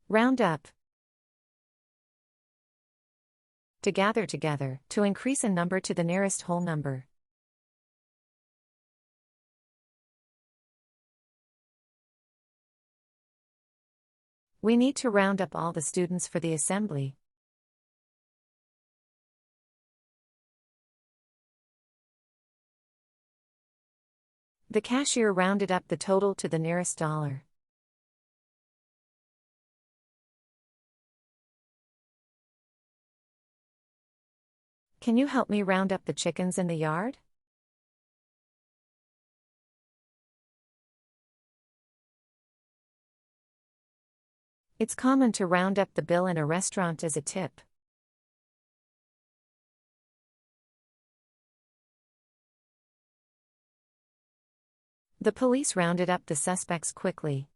Round up. To gather together, to increase a number to the nearest whole number. We need to round up all the students for the assembly. The cashier rounded up the total to the nearest dollar. Can you help me round up the chickens in the yard? It's common to round up the bill in a restaurant as a tip. The police rounded up the suspects quickly.